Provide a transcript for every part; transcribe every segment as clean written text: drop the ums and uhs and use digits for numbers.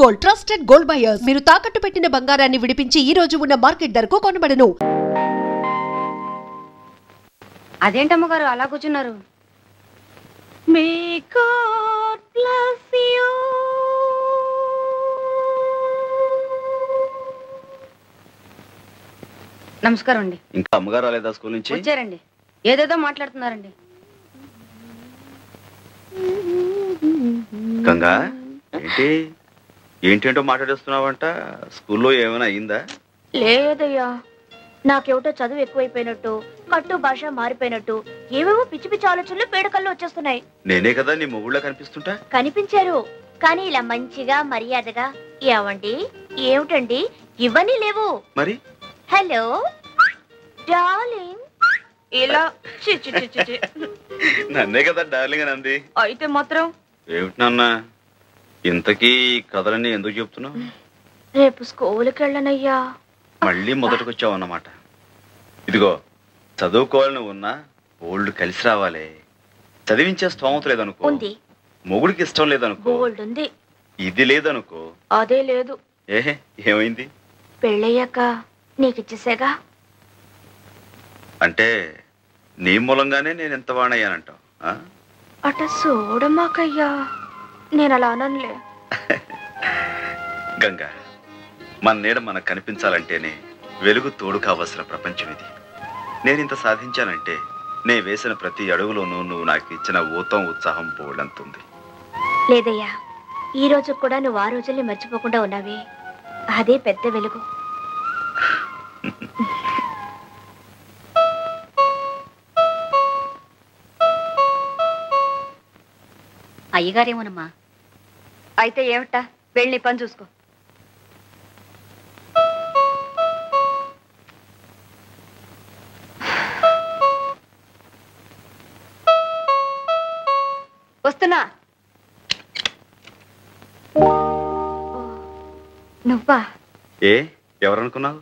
Gold, trusted gold buyers. మీరు తాకట్టు పెట్టిన బంగారాన్ని విడిపించి ఈ రోజు ఉన్న మార్కెట్ ధరకు కొనబడను. అదేంటమ్మ గారు అలా కూర్చున్నారు? నమస్కారం అండి. ఇంకా అమ్మగారు రాలేదా స్కూల్ నుంచి? వచ్చారండి. ఏదేదో మాట్లాడుతున్నారండి. గంగా, ఏంటేంటో మాట్లాడేస్తున్నావంట. స్కూల్లో ఏమైనా అయిందా? లేదయ్యా, నాకేమిటో చదువు ఎక్కువైపోయినట్టు, కట్టు భాష మారిపోయినట్టు ఏవేవో పిచ్చి పిచ్చి ఆలోచనలు పేడకల్లో వచ్చేస్తున్నాయి. నేనే కదా నీ మొగుళ్ళ కనిపిస్తుంటా? కనిపించారు, కానీ ఇలా మంచిగా మర్యాదగా ఏమండి ఏమిటండి ఇవన్నీ లేవు. మరి హలో డార్లింగ్ ఇలా నన్నే కదా డార్లింగ్ అని అంది. అయితే మాత్రం ఏమిటి నాన్న, ఇంతకీ కథలన్నీ ఎందుకు చెప్తున్నావు? రేపు స్కూల్కి వెళ్ళనయ్యా. మళ్ళీ మొదటికొచ్చావు అన్నమాట. ఇదిగో, చదువుకోవాలని ఉన్నా ఓల్డ్ కలిసి రావాలి. చదివించే స్తోమత లేదనుకో, మొగుడికి ఇష్టం లేదనుకో, ఇది లేదనుకో, అదే లేదు. ఏమైంది? పెళ్ళయ్యాక నీకిచ్చేసేగా. అంటే నీ మూలంగానే నేను ఎంత వాణయ్యానంటావు? అట చూడమాకయ్యా, నేను అలా అననులే. గంగా, మన నీడ మనకు కనిపించాలంటేనే వెలుగు తోడు కావలసిన ప్రపంచం ఇది. నేనింత సాధించానంటే నే వేసిన ప్రతి అడుగులోనూ నువ్వు నాకు ఇచ్చిన ఊతం ఉత్సాహం పోలంతుంది. లేదయ్యా, ఈ రోజు కూడా నువ్వు ఆ రోజుల్ని మర్చిపోకుండా ఉన్నావే, అదే పెద్ద వెలుగు. అయ్యగారేమోనమ్మా. అయితే ఏమిటా, వెళ్ళి పని చూసుకో. వస్తున్నా. నువ్వా? ఎవరనుకున్నావు?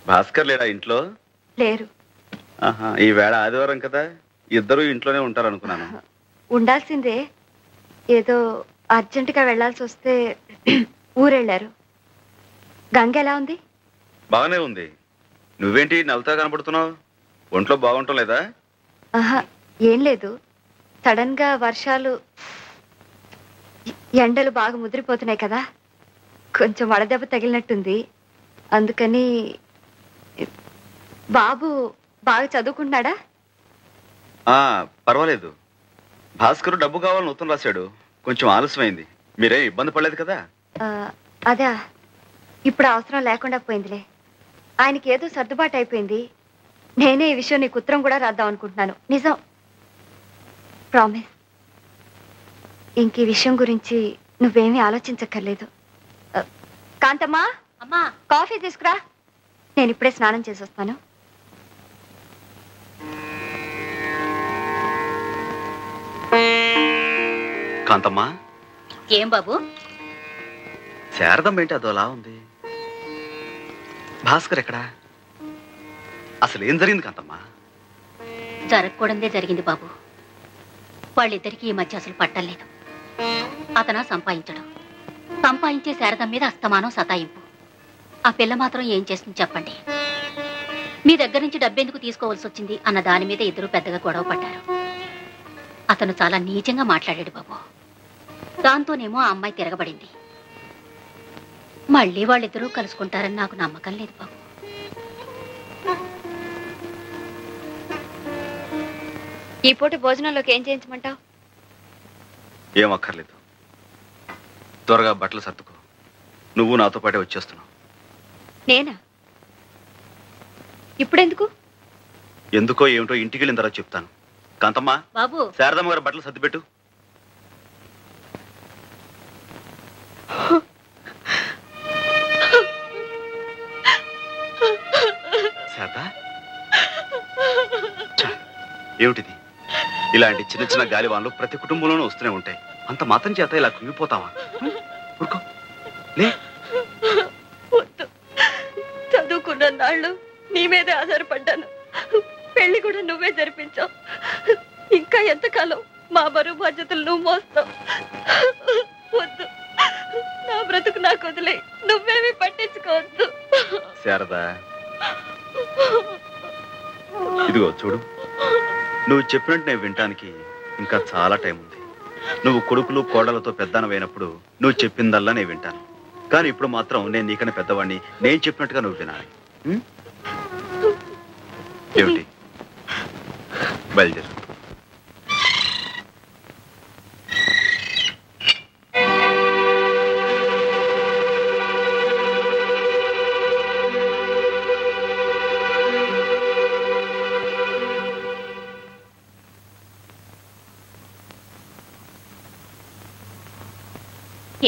భాస్కర్ లేడా ఇంట్లో? లేరు. ఈ వేళ ఆదివారం కదా, ఇద్దరు ఇంట్లోనే ఉంటారు అనుకున్నాను. ఉండాల్సిందే, ఏదో అర్జెంటుగా వెళ్లాల్సి వస్తే ఊరెళ్ళారు. గంగ ఎలా ఉంది? బాగానే ఉంది. నువ్వేంటి నవ్వుతా కనపడుతున్నావు? ఒంట్లో బాగుంటాం లేదా? ఏం లేదు, సడన్ గా వర్షాలు, ఎండలు బాగా ముదిరిపోతున్నాయి కదా, కొంచెం వడదెబ్బ తగిలినట్టుంది. అందుకని. బాబు బాగా చదువుకుంటున్నాడా? పర్వాలేదు. భాస్కర్ డబ్బు కావాలని ఉత్తరం రాశాడు, కొంచెం ఆలస్యమైంది. మీరేం ఇబ్బంది పడలేదు కదా? అదా, ఇప్పుడు అవసరం లేకుండా పోయిందిలే. ఆయనకి ఏదో సర్దుబాటు అయిపోయింది. నేనే ఈ విషయం నీకు ఉత్తరం కూడా రాద్దాం అనుకుంటున్నాను. నిజం, ప్రామిస్. ఇంక ఈ విషయం గురించి నువ్వేమీ ఆలోచించక్కర్లేదు. కాంతమ్మా, అమ్మా, కాఫీ తీసుకురా. నేను ఇప్పుడే స్నానం చేసి వస్తాను. కాంతమ్మా. ఏం బాబు? శారదమ్మ ఏంటి అదోలా ఉంది? భాస్కర్ ఎక్కడా? అసలు ఏం జరిగింది కాంతమ్మా? జరగకూడదే జరిగింది బాబు. వాళ్ళిద్దరికి ఈ మధ్య అసలు పట్టలేదు. అతను సంపాదించడం, సంపాదించే శారదం మీద అస్తమానం సతాయింపు. ఆ పిల్ల మాత్రం ఏం చేస్తుంది చెప్పండి? మీ దగ్గర నుంచి డబ్బెందుకు తీసుకోవాల్సి వచ్చింది అన్న దాని మీద ఇద్దరు పెద్దగా గొడవ పడ్డారు. అతను చాలా నీచంగా మాట్లాడాడు బాబు. దాంతోనేమో ఆ అమ్మాయి తిరగబడింది. మళ్ళీ వాళ్ళిద్దరూ కలుసుకుంటారని నాకు నమ్మకం లేదు బాబు. ఈ పూట భోజనంలోకి ఏం చేయించమంటావు? ఏం అక్కర్లేదు, త్వరగా బట్టలు సర్దుకో. నువ్వు నాతో పాటే వచ్చేస్తున్నావు. నేనా? ఇప్పుడెందుకు? ఎందుకో ఏమిటో ఇంటికి వెళ్ళిన తర్వాత చెప్తాను. కాంతమ్మా, బాబు, శారదమ్మ గారు బట్టలు సర్దిపెట్టు. శారదా, ఏమిటిది? ఇలాంటి చిన్న చిన్న గాలివాన్లు ప్రతి కుటుంబంలోనూ వస్తూనే ఉంటాయి. అంత మాత్రం చేత ఇలా కుంగిపోతావా? ఊరుకో, లే. చదువుకున్న నాళ్ళు నీ మీదే ఆధారపడ్డాను. పెళ్లి కూడా నువ్వే జరిపించావు. ఇంకా ఎంతకాలం మా బరువు బాధ్యతలు నువ్వు మోస్తావు? వద్దు. నాకు వదిలే, నువ్వేమీ పట్టించుకోవద్దు. శారదా, ఇదిగో చూడు, నువ్వు చెప్పినట్టు నేను వినటానికి ఇంకా చాలా టైం ఉంది. నువ్వు కొడుకులు కోడలతో పెద్దనవైనప్పుడు నువ్వు చెప్పిందల్లా నేను వింటాను. కానీ ఇప్పుడు మాత్రం నేను నీకన్నా పెద్దవాడిని, నేను చెప్పినట్టుగా నువ్వు వినాలి. ఏమిటి? బయలుదేరు.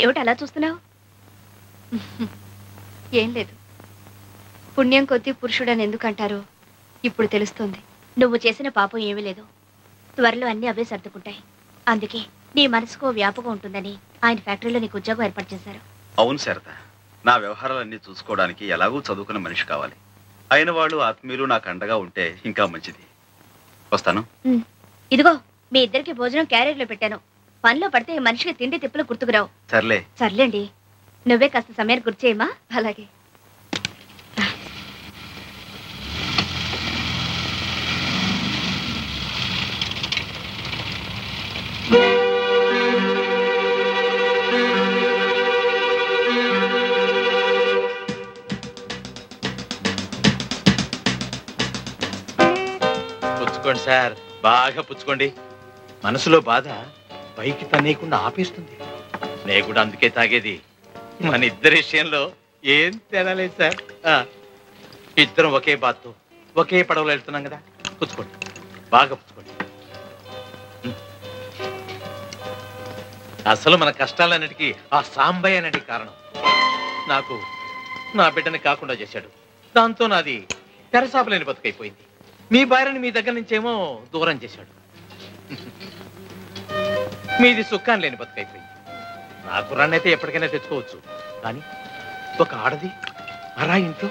ఏమిటి అలా చూస్తున్నావు? ఏం లేదు. పుణ్యం కొద్దీ పురుషుడని ఎందుకంటారో ఇప్పుడు తెలుస్తుంది. నువ్వు చేసిన పాపం ఏమీ లేదు. త్వరలో అన్ని అవే సర్దుకుంటాయి. అందుకే నీ మనసుకో వ్యాపకం ఉంటుందని ఆయన ఫ్యాక్టరీలో నీకు ఉద్యోగం ఏర్పాటు చేశారు. అవును శారద, నా వ్యవహారాలన్నీ చూసుకోవడానికి ఎలాగూ చదువుకున్న మనిషి కావాలి. అయిన వాళ్ళు ఆత్మీయులు నాకు అండగా ఉంటే ఇంకా మంచిది. వస్తాను. ఇదిగో మీ ఇద్దరికి భోజనం క్యారియర్లో పెట్టాను. పనిలో పడితే మనిషికి తిండి తిప్పులు గుర్తుకురావు. సర్లేండి, నువ్వే కాస్త సమయాన్ని గుర్తు చేయమా? అలాగే. పుచ్చుకోండి సార్, బాగా పుచ్చుకోండి. మనసులో బాధ పైకి తనేయకుండా ఆపేస్తుంది. నేను కూడా అందుకే తాగేది. మన ఇద్దరి విషయంలో ఏం తేడా లేదు సార్. ఇద్దరం ఒకే బాత్తో ఒకే పడవలో వెళ్తున్నాం కదా. పుచ్చుకోండి, బాగా పుచ్చుకోండి. అసలు మన కష్టాలన్నిటికీ ఆ సాంబయ్య అనేది కారణం. నాకు నా బిడ్డని కాకుండా చేశాడు. దాంతో నాది తెరసాపలేని బతుకైపోయింది. మీ భార్యని మీ దగ్గర నుంచేమో దూరం చేశాడు. మీది సుఖాన్ని లేని బతుకైపోయింది. నా కుర్రాన్నైతే ఎప్పటికైనా తెచ్చుకోవచ్చు, కానీ ఒక ఆడది అరా ఇంట్లో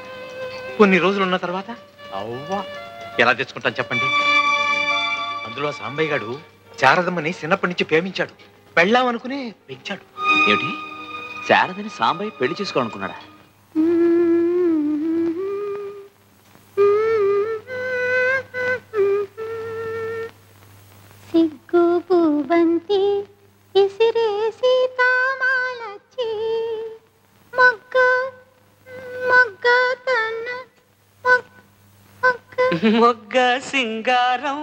కొన్ని రోజులు ఉన్న తర్వాత అవ్వా ఎలా తెచ్చుకుంటాను చెప్పండి. అందులో సాంబయ్య గారు శారదమ్మని చిన్నప్పటి నుంచి ప్రేమించాడు. పెళ్ళామనుకునే పెంచాడు. ఏమిటి, శారదని సాంబయ్య పెళ్లి చేసుకోవాలనుకున్నాడా? సిగ్గు పూబంతి ఇసిరేసి తామాలచ్చి మొగ్గ మొగ్గ తన మొగ్గ సింగారం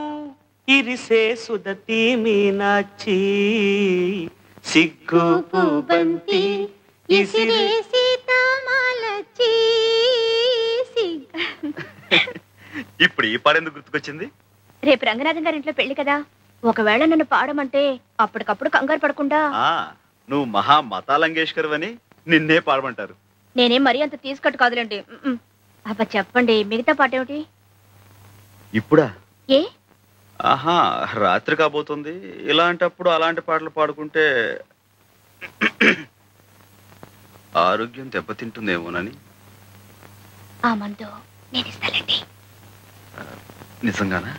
ఇరిసే సుదతి మీనాచి సిగ్గు పూబంతి ఇసిరేసి తామాలచ్చి. ఇప్పుడు ఈ పాడెందుకు గుర్తుకొచ్చింది? రేపు రంగనాథం గారి ఇంట్లో పెళ్లి కదా. ఒకవేళ నన్ను పాడమంటే అప్పటికప్పుడు కంగారు పడకుండా. నువ్వు మహా మతాలంగేష్కర్ అని నిన్నే పాడమంటారు. నేనేం మరీ అంత తీసుకట్టు కాదులేండి. అబ్బా చెప్పండి, మిగతా పాట ఏమిటి? ఇప్పుడా? ఏ ఆహా, రాత్రి కాబోతుంది. ఇలాంటప్పుడు అలాంటి పాటలు పాడుకుంటే ఆరోగ్యం దెబ్బతింటుందేమోనని. ఆ మందు నేను ఇస్తానండి. నిజంగానా?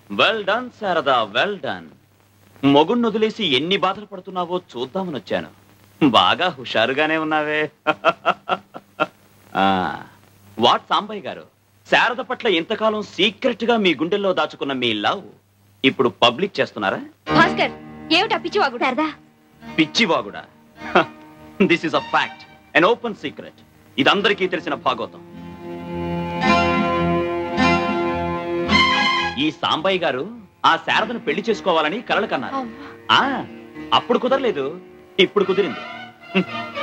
Well done Sharada, well done. మొగుణ్ణి వదిలేసి ఎన్ని బాధలు పడుతున్నావో చూద్దామని వచ్చాను. బాగా హుషారుగానే ఉన్నావే. వాట్ సాంబయ్య గారు, శారద పట్ల ఇంతకాలం సీక్రెట్ గా మీ గుండెల్లో దాచుకున్న మీ లవ్ ఇప్పుడు పబ్లిక్ చేస్తున్నారా? భాస్కర్, ఏమిటా పిచ్చివాగుడు? శారదా, పిచ్చివాగుడా? This is a fact, an open secret. ఇది అందరికీ తెలిసిన భాగవతం. ఈ సాంబయ్య గారు ఆ శారదను పెళ్లి చేసుకోవాలని కలలు కన్నారు. అప్పుడు కుదరలేదు, ఇప్పుడు కుదిరింది.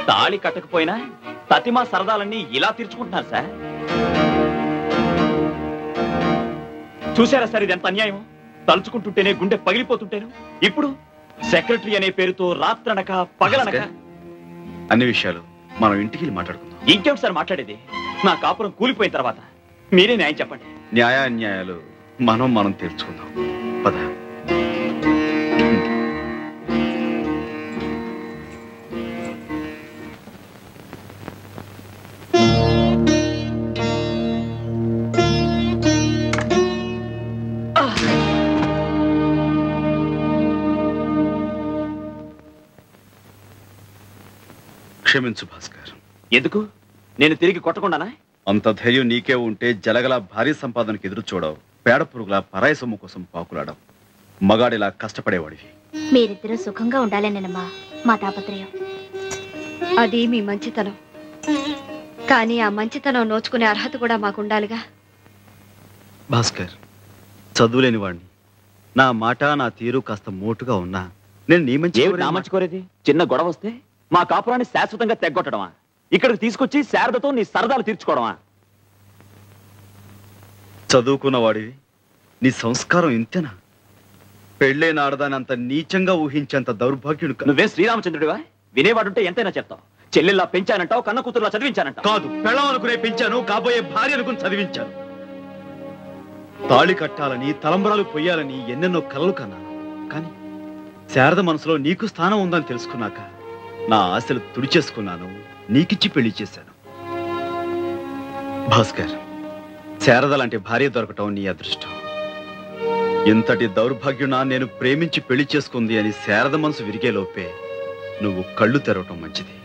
తాళి కట్టకపోయినా తతిమా సరదాలన్నీ ఇలా తీర్చుకుంటున్నారు సార్. చూసారా సార్, ఇది ఎంత అన్యాయం. తలుచుకుంటుంటేనే గుండె పగిలిపోతుంటేను ఇప్పుడు సెక్రటరీ అనే పేరుతో రాత్రనక పగలనక. అన్ని విషయాలు మనం ఇంటికి వెళ్ళి మాట్లాడుకుందాం. ఇంకేమిటి సార్ మాట్లాడేది? నా కాపురం కూలిపోయిన తర్వాత మీరే న్యాయం చెప్పండి. న్యాయాన్యాయాలు మనం తీర్చుకుందాం. పద. క్షమించు భాస్కర్. ఎందుకు? నేను తిరిగి కొట్టకుండానా? అంత ధైర్యం నీకే ఉంటే జలగల భారీ సంపాదనకు ఎదురు చూడవు, పేడ పురుగుల పరాయి సొమ్ము కోసం పాకులాడవు, మగాడిలా కష్టపడేవాడివి. మీరిద్దరూ సుఖంగా ఉండాలనేనమ్మా మా తాపత్రయం. అది మీ మంచితనం, కానీ ఆ మంచితనం నోచుకునే అర్హత కూడా మాకుండాలిగా. భాస్కర్, చదువులేని వాడిని, నా మాట నా తీరు కాస్త మోటుగా ఉన్నా నేను నీ మంచి నా మంచి కోరేది. చిన్న గొడవ వస్తే మా కాపురాన్ని శాశ్వతంగా తెగ్గొట్టడమా? ఇక్కడికి తీసుకొచ్చి శారదతో నీ సరదాలు తీర్చుకోవడమా? చదువుకున్న వాడివి, నీ సంస్కారం ఇంతేనా? పెళ్ళైన ఆడదాని అంత నీచంగా ఊహించేంత దౌర్భాగ్యుడు నువ్వే శ్రీరామచంద్రుడివా? వినేవాడుంటే ఎంతైనా చెప్తావు. చెల్లెల్లా పెంచానంటావు, కన్న కూతురులా చదివించానంటావు. కాదు, పెళ్ళం అనుకునే పెంచాను, కాబోయే భార్య అనుకుని చదివించాను. తాళి కట్టాలని, తలంబరాలు పొయ్యాలని ఎన్నెన్నో కలలు కన్నాను. కానీ శారద మనసులో నీకు స్థానం ఉందని తెలుసుకున్నాక నా ఆశలు తుడిచేసుకున్నాను, నీకిచ్చి పెళ్లి చేశాను. భాస్కర్, శారద లాంటి భార్య దొరకటం నీ అదృష్టం. ఇంతటి దౌర్భాగ్యునా నేను ప్రేమించి పెళ్లి చేసుకుంది అని శారద మనసు విరిగే లోపే నువ్వు కళ్ళు తెరవటం మంచిది.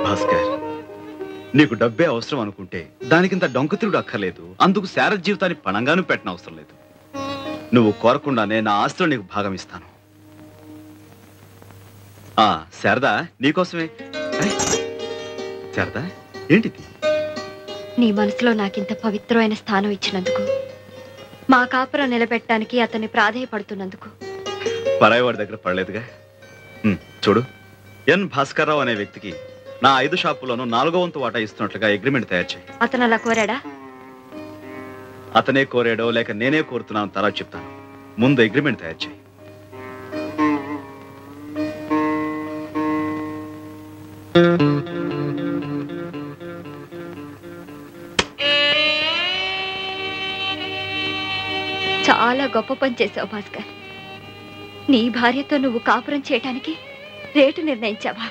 భాస్కర్, నీకు డబ్బే అవసరం అనుకుంటే దానికింత డొంకతిరుడు అక్కర్లేదు. అందుకు శారద జీవితాన్ని పణంగాను పెట్టిన అవసరం లేదు. నువ్వు కోరకుండానే నా ఆస్తిలో నీకు భాగం ఇస్తాను. శారదా, నీకోసమే. శారదా, ఏంటిది? నీ మనసులో నాకింత పవిత్రమైన స్థానం ఇచ్చినందుకు, మా కాపురం నిలబెట్టడానికి అతన్ని ప్రాధేయపడుతున్నందుకు. పరాయివాడి దగ్గర పడలేదుగా. చూడు, ఎన్ భాస్కర్రావు అనే వ్యక్తికి నా 5 షాపుల్లోనూ 4వ వంతు వాటా ఇస్తున్నట్లుగా అగ్రిమెంట్ తయారు చేయి. అతను అలా కోరాడా? అతనే కోరాడో లేక నేనే కోరుతున్నాను తర్వాత చెప్తాను. ముందు అగ్రిమెంట్ తయారు చేయి. చాలా గొప్ప పని చేసావు భాస్కర్. నీ భార్యతో నువ్వు కాపురం చేయటానికి రేటు నిర్ణయించావా?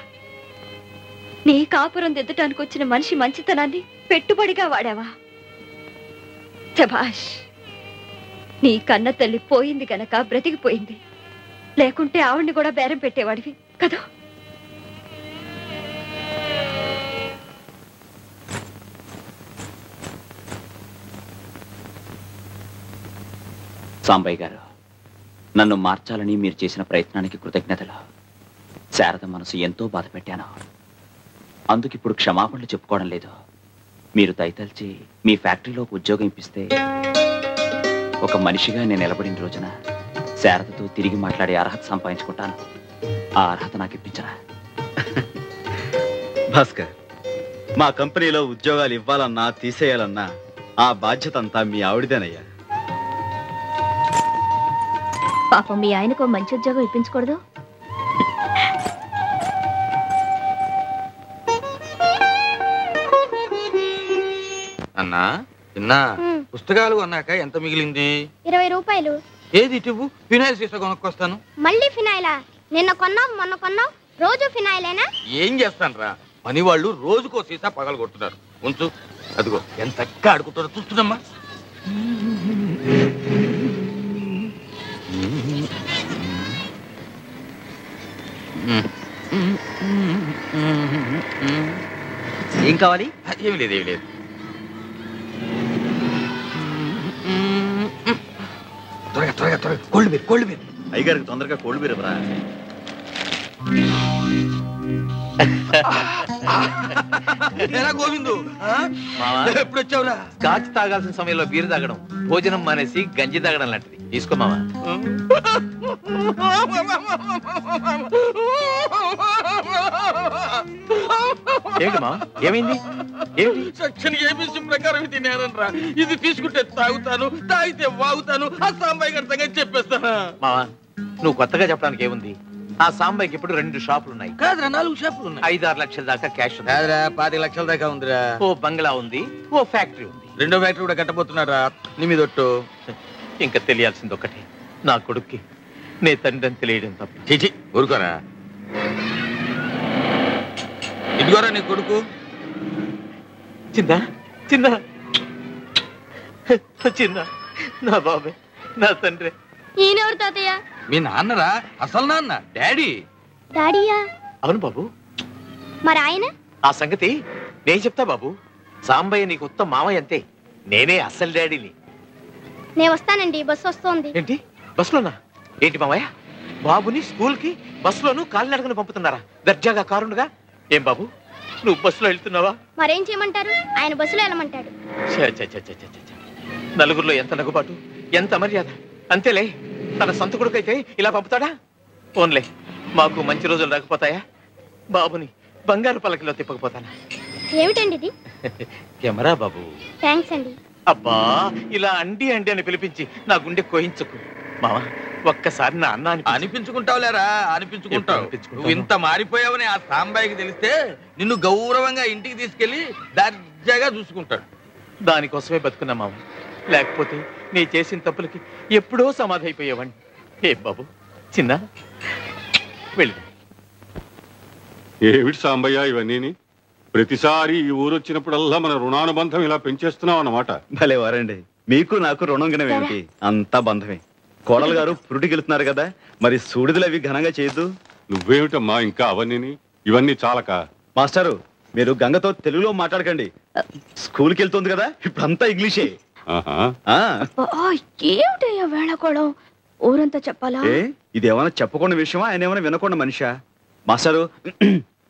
నీ కాపురం దిద్దటానికి వచ్చిన మనిషి మంచితనాన్ని పెట్టుబడిగా వాడావా? శభాష్. నీ కన్న తల్లి పోయింది గనక బ్రతికిపోయింది, లేకుంటే ఆవిడ్ని కూడా బేరం పెట్టేవాడివి కదా. సాంబయ్య గారు, నన్ను మార్చాలని మీరు చేసిన ప్రయత్నానికి కృతజ్ఞతలు. శారద మనసు ఎంతో బాధ పెట్టాను. అందుకు ఇప్పుడు క్షమాపణలు చెప్పుకోవడం లేదు. మీరు దయతలిచి మీ ఫ్యాక్టరీలోకి ఉద్యోగం ఇప్పిస్తే ఒక మనిషిగా నేను నిలబడిన రోజున శారదతో తిరిగి మాట్లాడే అర్హత సంపాదించుకుంటాను. ఆ అర్హత నాకు ఇప్పించరా? భాస్కర్, మా కంపెనీలో ఉద్యోగాలు ఇవ్వాలన్నా తీసేయాలన్నా ఆ బాధ్యత అంతా మీ ఆవిడదేనయ్యా. పాపం మీ ఆయనకు మంచి ఉద్యోగం ఇప్పించకూడదు? అన్నా చిన్న పుస్తకాలు కొన్నాక ఎంత మిగిలింది? 20 రూపాయలు. ఏది ఇటు ఫినాయిల్ సీసా కొనుక్కొస్తాను. మళ్ళీ ఫినాయిలా? నిన్న కొన్నావు, మొన్న కొన్నావు, రోజు ఫినాయిలేనా? ఏం చేస్తాను రా, పని వాళ్ళు రోజుకో సీసా పగలు కొడుతున్నారు. ఉంచు, అదిగో ఎంత ఆడుకుంటారో చూస్తున్నామ్మా. ఏం కావాలి? ఏమి లేదు, ఏమి లేదు. త్వరగా త్వరగా త్వరగా కోల్డ్ బీర్, కోల్డ్ బీర్. అయ్యగారికి తొందరగా కోల్డ్ బీర్ ఇవ్వరా? గోవిందు, ఎప్పుడు వచ్చావురా? స్కాచ్ తాగాల్సిన సమయంలో బీరు తాగడం, భోజనం మానేసి గంజి తాగడం లాంటిది. తీసుకో మావా. ఏమిటి మావా, ఏమైంది? సెక్షన్ ఏబిసి ప్రకారం తినేనరా. ఇది తీసుకుంటే తాగుతాను, తాగితే వాగుతాను. ఆ సాంబాయి గారి సంగతి చెప్పేస్తానా? మావా, నువ్వు కొత్తగా చెప్పడానికి ఏముంది? ఆ సాంబాయికి ఇప్పుడు 2 షాపులు ఉన్నాయి. కాదురా, 4 షాపులు ఉన్నాయి. 5-6 లక్షల దాకా క్యాష్ ఉంది. కాదురా, 25 లక్షల దాకా ఉందిరా. ఓ బంగ్లా ఉంది, ఓ ఫ్యాక్టరీ ఉంది. 2వ ఫ్యాక్టరీ కూడా కట్టబోతున్నారా? నీ మీద ఒట్టు. ఇంకా తెలియాల్సింది ఒకటి, నా కొడుక్కి నే తండ్రి అని తెలియడం తప్ప. చిచి, ఊరుకోరా. ఇదిగోరా నీ కొడుకు. చిన్న చిన్న చిన్న, నా బాబే, నా తండ్రి. ఈయనెవరు తాతయ్య? మీ నాన్నరా, అసలు నాన్న, డాడీ. డాడీయా? అవును బాబు. మరి ఆయన? ఆ సంగతి నేను చెప్తా బాబు. సాంబయ్య నీకు ఉత్తమ మామయ్య అంతే. నేనే అసలు డాడీని. నేను వస్తానండి, బస్సు వస్తోంది. ఏంటి బస్సులోనా? ఏంటి మామయ్య, బాబుని స్కూల్ కి బస్సులోను కాలినడకను పంపుతున్నారా? దర్జాగా కారుండగా. ఏం బాబు, నువ్వు బస్సులో వెళ్తున్నావా? మరేం చేయమంటారు, ఆయన బస్సులో వెళ్ళమంటాడు. నలుగురిలో ఎంత నగుబాటు, ఎంత మర్యాద. అంతేలే, తన సొంత కొడుకైతే ఇలా పంపుతాడా? ఫోన్లే, మాకు మంచి రోజులు రాకపోతాయా? బాబుని బంగారు పలకలో తిప్పకపోతానా? ఏమిటండి ఇది? కెమెరా బాబు. థ్యాంక్స్ అండి. అబ్బా, ఇలా అండి అండి అని పిలిపించి నా గుండె కోయించుకు. మావా, ఒక్కసారి నా అన్న అనిపించుకుంటావులేరా, అనిపించుకుంటావు. నువ్వు ఇంత మారిపోయావని ఆ సాంబాయికి తెలిస్తే నిన్ను గౌరవంగా ఇంటికి తీసుకెళ్లి దర్జాగా చూసుకుంటాడు. దానికోసమే బతుకున్నా మావ. లేకపోతే నీ చేసిన తప్పులకి ఎప్పుడో సమాధి అయిపోయేవాడిని. ఏ బాబు, చిన్న వెళ్ళి. ఏమిటి సాంబయ్య ఇవన్నీ? ప్రతిసారి ఈ ఊరు వచ్చినప్పుడల్లా మన రుణానుబంధం ఇలా పెంచేస్తున్నావు అన్నమాట. భలే వారండి, మీకు నాకు రుణం గినవేమిటి, అంతా బంధమే. కోడలు గారు పురుటికెళ్తున్నారు కదా, మరి సూడిదలు అవి ఘనంగా చేయొద్దు. నువ్వేమిటమ్మా ఇంకా అవన్నీ? ఇవన్నీ చాలక. మాస్టారు, మీరు గంగతో తెలుగులో మాట్లాడకండి. స్కూల్కి వెళ్తుంది కదా, ఇప్పుడు అంతా ఇంగ్లీషే. ఏమిటయ్యా వేళకోళం? ఊరంతా చెప్పాలా? ఇదేమైనా చెప్పకుండా విషయమా, ఆయన ఏమైనా వినకుండా మనిషా? మాస్టారు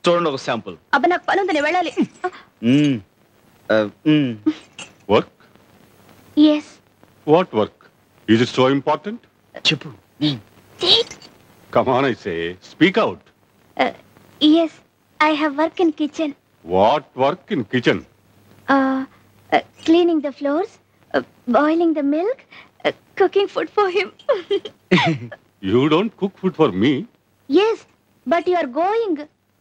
చూడండి ఒక శాంపుల్. అబ్బా, నాకు పని ఉంది, వెళ్ళాలి. Work? yes. What work? Is it so important? చెప్పు. Come on, I say. Speak out. Yes, I have work in kitchen. What work in kitchen? Cleaning the floors, boiling the milk, cooking food for him. You don't cook food for me? Yes, but you are going.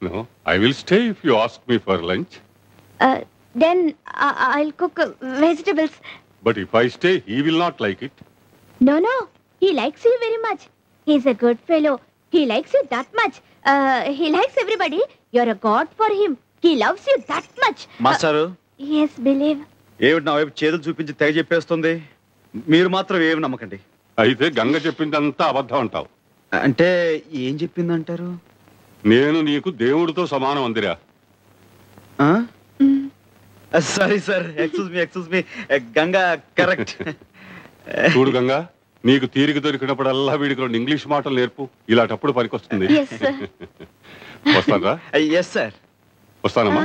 No, I will stay if you ask me for lunch. Then I'll cook vegetables. But if I stay, he will not like it. No, he likes you very much. He's a good fellow. He likes you that much. He likes everybody. You're a god for him. He loves you that much. మాస్టారు. Yes, believe. ఏమిటి నా వైపు చేతులు చూపించి తెగ చెప్పేస్తుంది? మీరు మాత్రం ఏమి నమ్మకండి. అయితే గంగ చెప్పిందంతా అబద్ధం అంటావు. అంటే ఏం చెప్పిందంటారు? నేను నీకు దేవుడితో సమానం అందిరా. Sorry sir, excuse me. Ganga correct. చూడు గంగా, నీకు తీరిక దొరికినప్పుడల్లా వీడికి 2 ఇంగ్లీష్ మాటలు నేర్పు. ఇలాంటప్పుడు పనికొస్తుంది. Yes, sir. వస్తానరా? Yes sir. వస్తానమ్మా.